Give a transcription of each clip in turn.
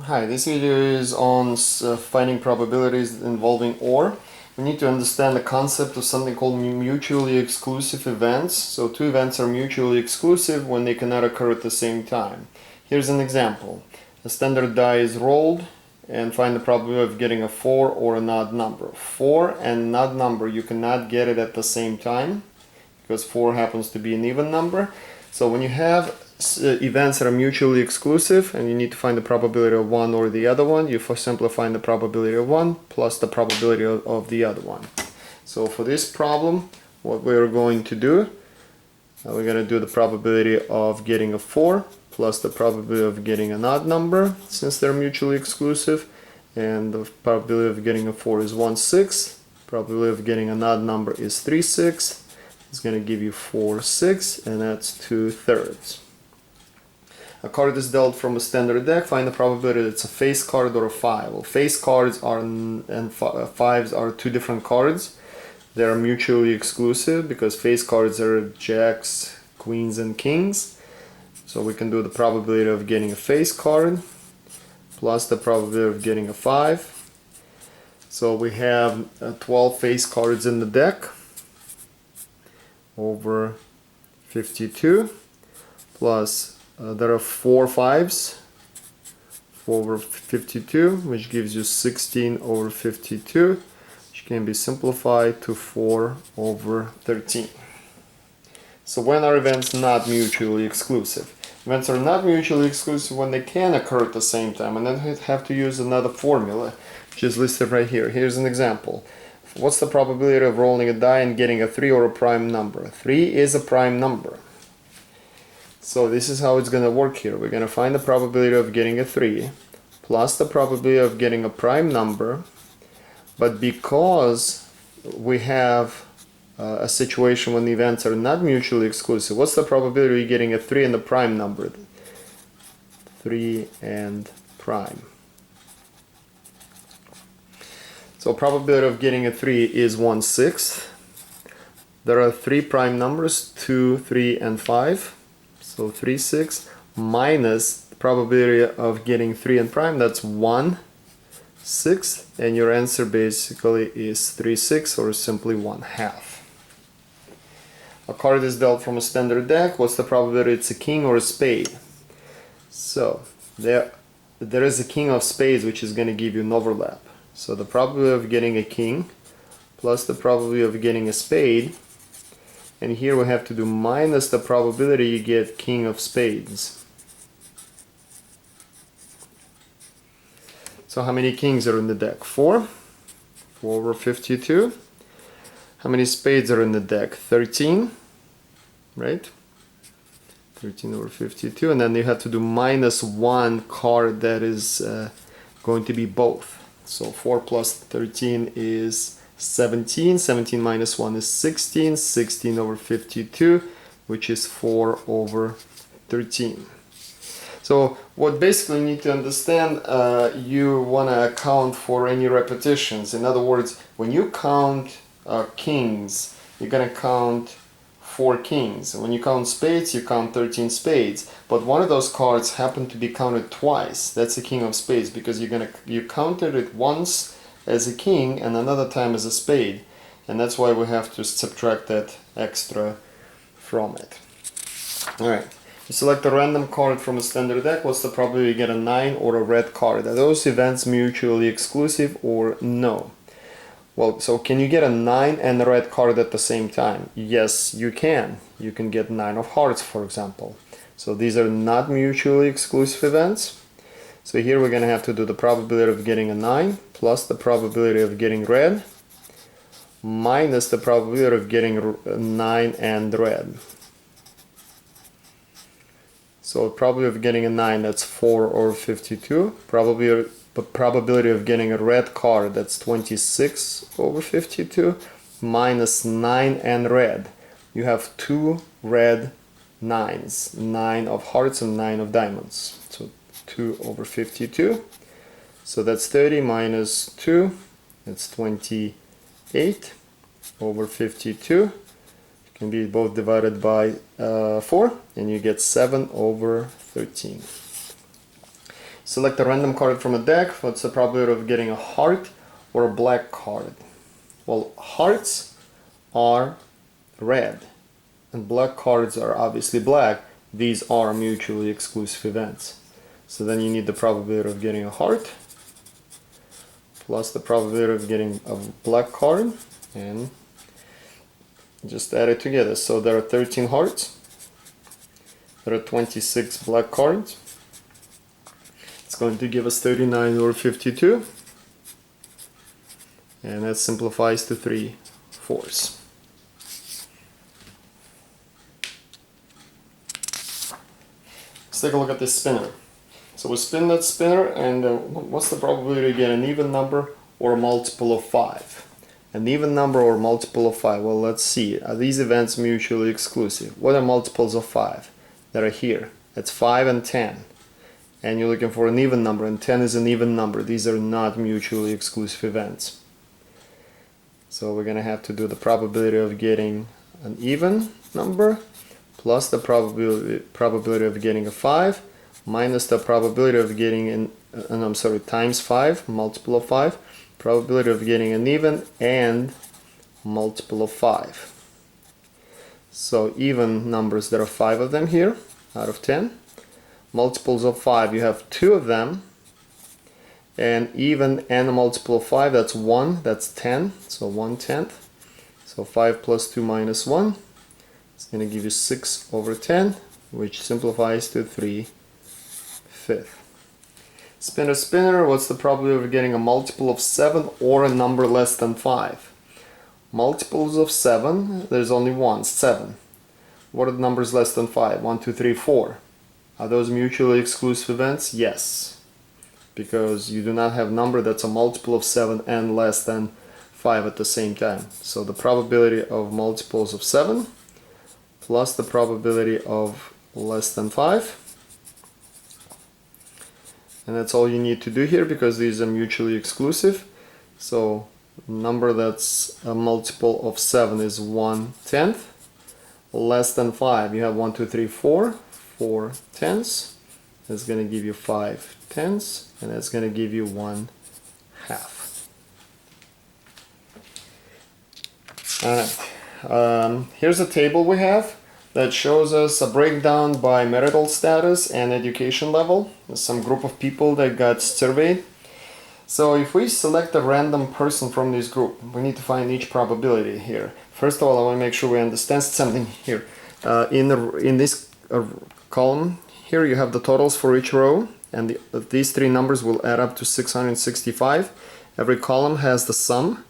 Hi, this video is on finding probabilities involving OR. We need to understand the concept of something called mutually exclusive events. So two events are mutually exclusive when they cannot occur at the same time. Here's an example. A standard die is rolled and find the probability of getting a 4 or an odd number. 4 and an odd number, you cannot get it at the same time because 4 happens to be an even number. So when you have events that are mutually exclusive and you need to find the probability of one or the other one, you simply find the probability of one plus the probability of the other one. So for this problem, what we're going to do, we're going to do the probability of getting a 4 plus the probability of getting an odd number, since they're mutually exclusive, and the probability of getting a 4 is 1/6, probability of getting an odd number is 3/6. It's going to give you 4/6, and that's 2/3. A card is dealt from a standard deck. Find the probability that it's a face card or a 5. Well, face cards and fives are two different cards. They are mutually exclusive because face cards are jacks, queens, and kings. So we can do the probability of getting a face card plus the probability of getting a 5. So we have 12 face cards in the deck over 52 plus there are 4 5s over 52, which gives you 16 over 52, which can be simplified to 4 over 13. So when are events not mutually exclusive? Events are not mutually exclusive when they can occur at the same time, and then we have to use another formula, which is listed right here. Here's an example. What's the probability of rolling a die and getting a 3 or a prime number? 3 is a prime number. So this is how it's going to work here. We're going to find the probability of getting a 3 plus the probability of getting a prime number, but because we have a situation when the events are not mutually exclusive, what's the probability of getting a 3 and the prime number? 3 and prime. So probability of getting a 3 is 1/6. There are 3 prime numbers, 2, 3, and 5. So 3/6 minus the probability of getting 3 and prime, that's 1/6, and your answer basically is 3/6, or simply 1/2. A card is dealt from a standard deck. What's the probability it's a king or a spade? So there is a king of spades, which is going to give you an overlap. So the probability of getting a king plus the probability of getting a spade, and here we have to do minus the probability you get king of spades. So how many kings are in the deck? 4. 4 over 52. How many spades are in the deck? 13, right? 13 over 52. And then you have to do minus one card that is going to be both. So 4 plus 13 is 17. 17 minus 1 is 16. 16 over 52, which is 4 over 13. So what basically you need to understand, you want to account for any repetitions. In other words, when you count kings, you're going to count 4 kings. When you count spades, you count 13 spades. But one of those cards happened to be counted twice. That's a king of spades, because you counted it once as a king and another time as a spade, and that's why we have to subtract that extra from it. Alright, you select a random card from a standard deck. What's the probability you get a 9 or a red card? Are those events mutually exclusive or no? Well, so can you get a 9 and a red card at the same time? Yes, you can. You can get 9 of hearts, for example. So these are not mutually exclusive events. So here we're going to have to do the probability of getting a 9 plus the probability of getting red minus the probability of getting 9 and red. So probability of getting a 9, that's 4 over 52. Probability of getting a red card, that's 26 over 52, minus 9 and red. You have 2 red 9s, 9 of hearts and 9 of diamonds. So 2 over 52. So that's 30 minus 2, that's 28 over 52. It can be both divided by 4, and you get 7 over 13. Select a random card from a deck. What's the probability of getting a heart or a black card? Well, hearts are red and black cards are obviously black. These are mutually exclusive events. So then you need the probability of getting a heart plus the probability of getting a black card, and just add it together. So there are 13 hearts, there are 26 black cards. It's going to give us 39 over 52, and that simplifies to 3/4. Let's take a look at this spinner. So we spin that spinner, and what's the probability to get an even number or a multiple of 5? An even number or multiple of 5? Well, let's see. Are these events mutually exclusive? What are multiples of 5 that are here? That's 5 and 10. And you're looking for an even number, and 10 is an even number. These are not mutually exclusive events. So we're going to have to do the probability of getting an even number plus the probability of getting a 5 minus the probability of getting times 5, multiple of 5, probability of getting an even, and multiple of 5. So even numbers, there are 5 of them here out of 10. Multiples of 5, you have 2 of them. And even and a multiple of 5, that's 1, that's 10, so 1/10. So 5 plus 2 minus 1, it's going to give you 6 over 10, which simplifies to 3/5. Spinner, spinner, what's the probability of getting a multiple of 7 or a number less than 5? Multiples of 7, there's only one, 7. What are the numbers less than 5? 1, 2, 3, 4. Are those mutually exclusive events? Yes, because you do not have a number that's a multiple of 7 and less than 5 at the same time. So the probability of multiples of 7 plus the probability of less than 5. And that's all you need to do here, because these are mutually exclusive. So number that's a multiple of 7 is 1/10. Less than 5, you have 1, 2, 3, 4. 4/10. That's going to give you 5/10, and that's going to give you 1/2. Alright, here's a table we have that shows us a breakdown by marital status and education level. There's some group of people that got surveyed. So if we select a random person from this group, we need to find each probability here. First of all, I want to make sure we understand something here. In this column here, you have the totals for each row, and these three numbers will add up to 665. Every column has the sum,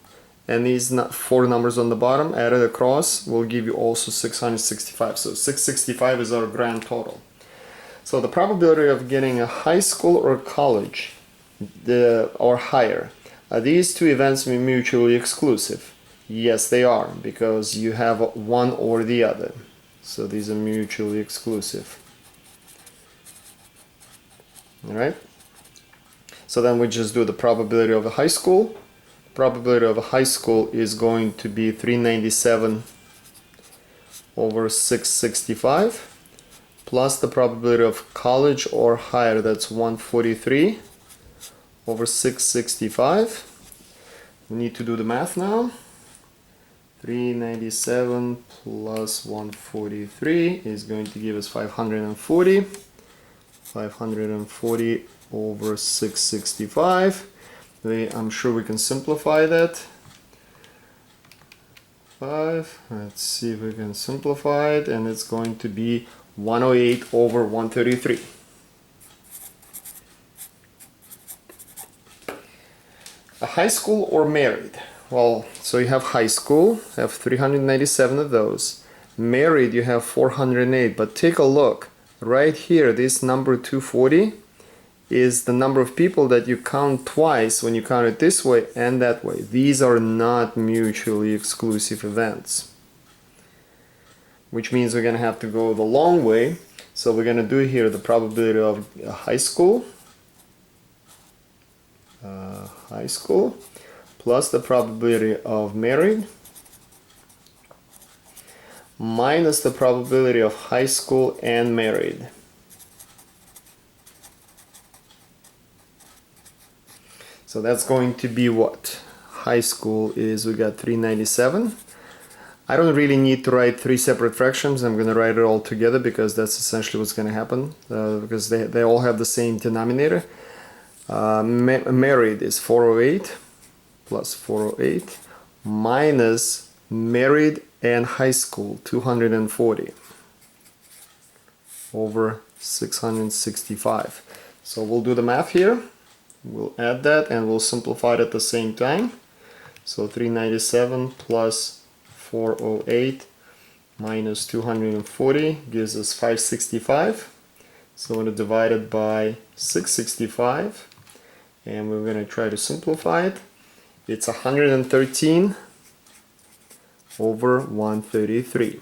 and these 4 numbers on the bottom added across will give you also 665. So 665 is our grand total. So the probability of getting a high school or college or higher, are these two events mutually exclusive? Yes, they are, because you have one or the other. So these are mutually exclusive. Alright? So then we just do the probability of a high school. Probability of a high school is going to be 397 over 665 plus the probability of college or higher, that's 143 over 665. We need to do the math now. 397 plus 143 is going to give us 540. 540 over 665. I'm sure we can simplify that. 5. Let's see if we can simplify it, and it's going to be 108 over 133. A high school or married? Well, so you have high school, you have 397 of those. Married, you have 408, but take a look. Right here, this number 240 is the number of people that you count twice when you count it this way and that way. These are not mutually exclusive events, which means we're going to have to go the long way. So we're going to do here the probability of high school plus the probability of married minus the probability of high school and married. So that's going to be what? High school is, we got 397. I don't really need to write three separate fractions. I'm going to write it all together because that's essentially what's going to happen, because they all have the same denominator. Married is 408 plus 408 minus married and high school 240 over 665. So we'll do the math here. We'll add that and we'll simplify it at the same time. So 397 plus 408 minus 240 gives us 565. So we're going to divide it by 665 and we're going to try to simplify it. It's 113 over 133.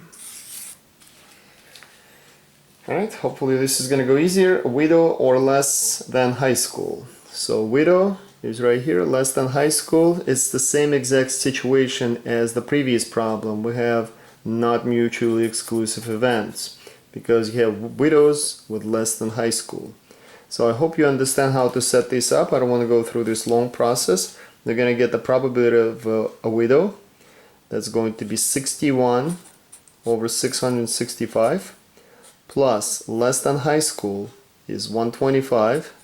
Alright, hopefully this is going to go easier. Widow or less than high school. So widow is right here, less than high school. It's the same exact situation as the previous problem. We have not mutually exclusive events because you have widows with less than high school. So I hope you understand how to set this up. I don't want to go through this long process. They're going to get the probability of a widow. That's going to be 61 over 665 plus less than high school is 125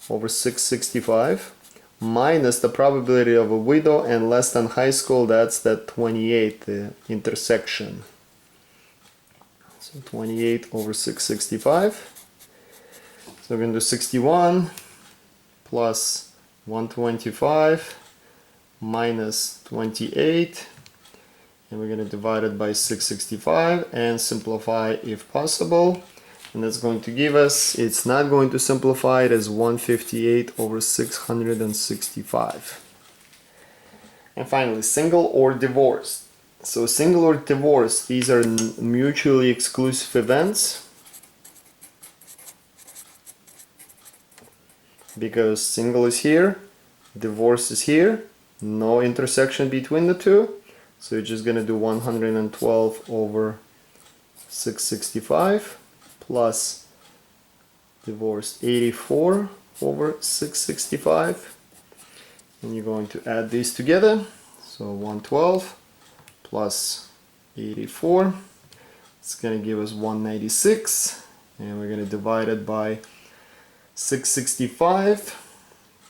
over 665 minus the probability of a widow and less than high school, that's that 28, the intersection. So 28 over 665. So we're going to do 61 plus 125 minus 28, and we're going to divide it by 665 and simplify if possible. And that's going to give us, it's not going to simplify it as 158 over 665. And finally, single or divorced. So single or divorced, these are mutually exclusive events because single is here, divorce is here, no intersection between the two. So you're just going to do 112 over 665 plus divorced 84 over 665, and you're going to add these together. So 112 plus 84, it's going to give us 196, and we're going to divide it by 665.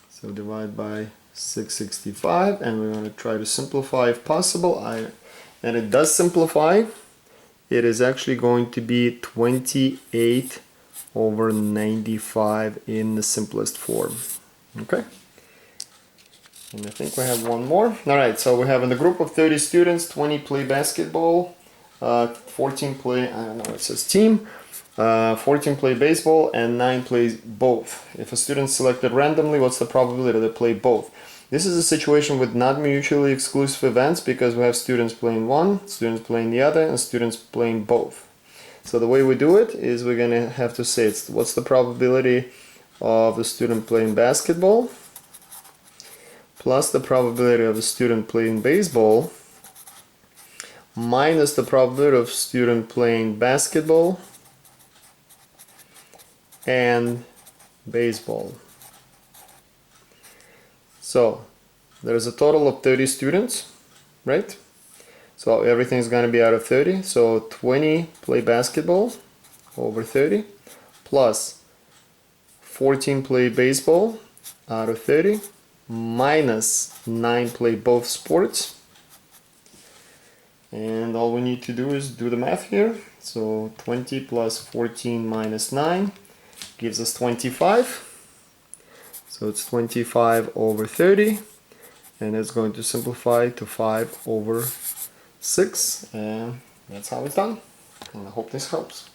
So divide by 665, and we're going to try to simplify if possible. And it does simplify. It is actually going to be 28 over 95 in the simplest form. Okay. And I think we have one more. Alright, so we have in the group of 30 students, 20 play basketball, 14 play, I don't know, it says team, 14 play baseball, and 9 play both. If a student selected randomly, what's the probability they play both? This is a situation with not mutually exclusive events because we have students playing one, students playing the other, and students playing both. So the way we do it is we're going to have to say what's the probability of the student playing basketball plus the probability of a student playing baseball minus the probability of student playing basketball and baseball. So there's a total of 30 students, right? So everything's going to be out of 30. So 20 play basketball over 30 plus 14 play baseball out of 30 minus 9 play both sports. And all we need to do is do the math here. So 20 plus 14 minus 9 gives us 25. So it's 25 over 30, and it's going to simplify to 5 over 6, and that's how it's done. And I hope this helps.